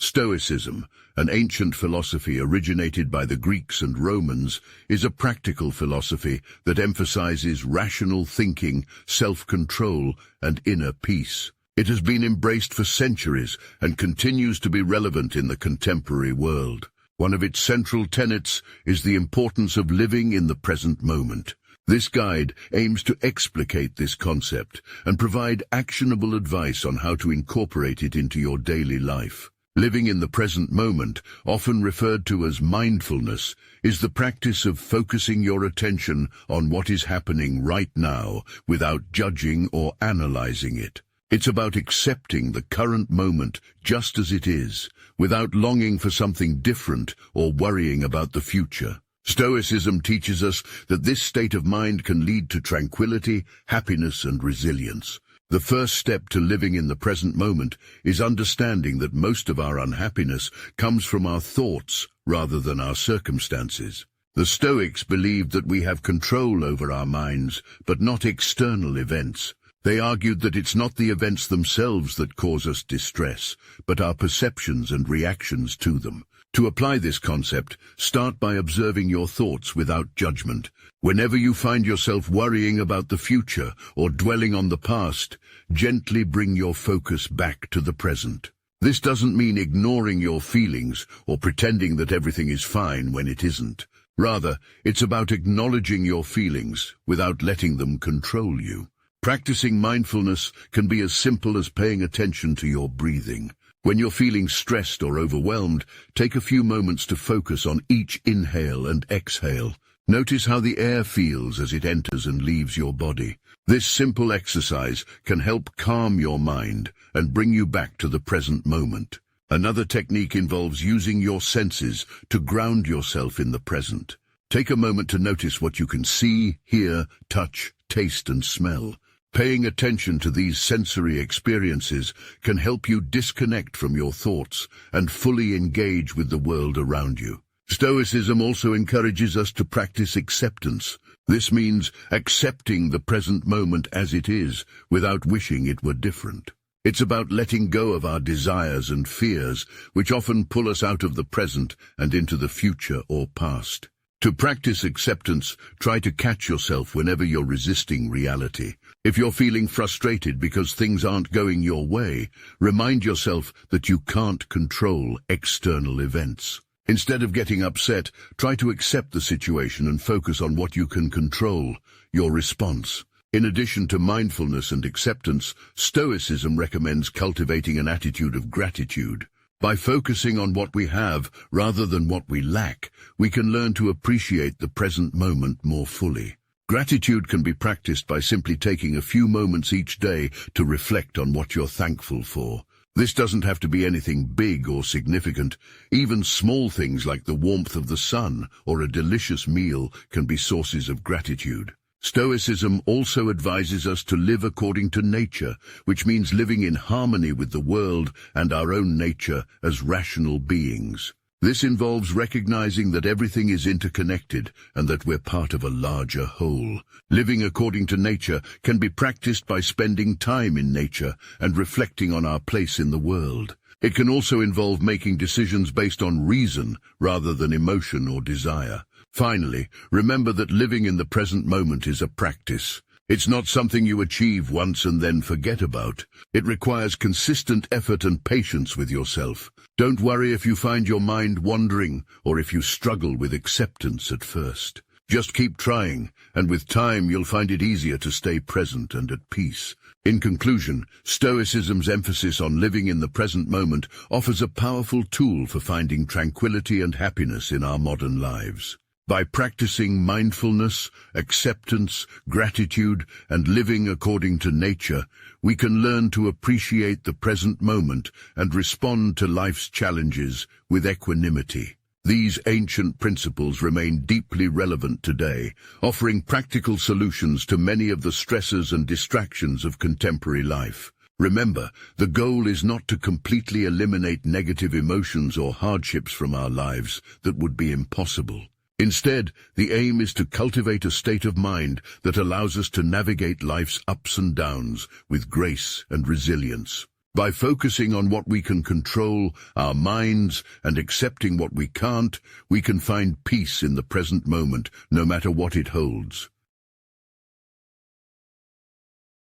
Stoicism, an ancient philosophy originated by the Greeks and Romans, is a practical philosophy that emphasizes rational thinking, self-control, and inner peace. It has been embraced for centuries and continues to be relevant in the contemporary world. One of its central tenets is the importance of living in the present moment. This guide aims to explicate this concept and provide actionable advice on how to incorporate it into your daily life. Living in the present moment, often referred to as mindfulness, is the practice of focusing your attention on what is happening right now without judging or analyzing it. It's about accepting the current moment just as it is, without longing for something different or worrying about the future. Stoicism teaches us that this state of mind can lead to tranquility, happiness, and resilience. The first step to living in the present moment is understanding that most of our unhappiness comes from our thoughts rather than our circumstances. The Stoics believed that we have control over our minds, but not external events. They argued that it's not the events themselves that cause us distress, but our perceptions and reactions to them. To apply this concept, start by observing your thoughts without judgment. Whenever you find yourself worrying about the future or dwelling on the past, gently bring your focus back to the present. This doesn't mean ignoring your feelings or pretending that everything is fine when it isn't. Rather, it's about acknowledging your feelings without letting them control you. Practicing mindfulness can be as simple as paying attention to your breathing. When you're feeling stressed or overwhelmed, take a few moments to focus on each inhale and exhale. Notice how the air feels as it enters and leaves your body. This simple exercise can help calm your mind and bring you back to the present moment. Another technique involves using your senses to ground yourself in the present. Take a moment to notice what you can see, hear, touch, taste, and smell. Paying attention to these sensory experiences can help you disconnect from your thoughts and fully engage with the world around you. Stoicism also encourages us to practice acceptance. This means accepting the present moment as it is, without wishing it were different. It's about letting go of our desires and fears, which often pull us out of the present and into the future or past. To practice acceptance, try to catch yourself whenever you're resisting reality. If you're feeling frustrated because things aren't going your way, remind yourself that you can't control external events. Instead of getting upset, try to accept the situation and focus on what you can control, your response. In addition to mindfulness and acceptance, Stoicism recommends cultivating an attitude of gratitude. By focusing on what we have rather than what we lack, we can learn to appreciate the present moment more fully. Gratitude can be practiced by simply taking a few moments each day to reflect on what you're thankful for. This doesn't have to be anything big or significant. Even small things like the warmth of the sun or a delicious meal can be sources of gratitude. Stoicism also advises us to live according to nature, which means living in harmony with the world and our own nature as rational beings. This involves recognizing that everything is interconnected and that we're part of a larger whole. Living according to nature can be practiced by spending time in nature and reflecting on our place in the world. It can also involve making decisions based on reason rather than emotion or desire. Finally, remember that living in the present moment is a practice. It's not something you achieve once and then forget about. It requires consistent effort and patience with yourself. Don't worry if you find your mind wandering or if you struggle with acceptance at first. Just keep trying, and with time you'll find it easier to stay present and at peace. In conclusion, Stoicism's emphasis on living in the present moment offers a powerful tool for finding tranquility and happiness in our modern lives. By practicing mindfulness, acceptance, gratitude, and living according to nature, we can learn to appreciate the present moment and respond to life's challenges with equanimity. These ancient principles remain deeply relevant today, offering practical solutions to many of the stresses and distractions of contemporary life. Remember, the goal is not to completely eliminate negative emotions or hardships from our lives. That would be impossible. Instead, the aim is to cultivate a state of mind that allows us to navigate life's ups and downs with grace and resilience. By focusing on what we can control, our minds, and accepting what we can't, we can find peace in the present moment, no matter what it holds.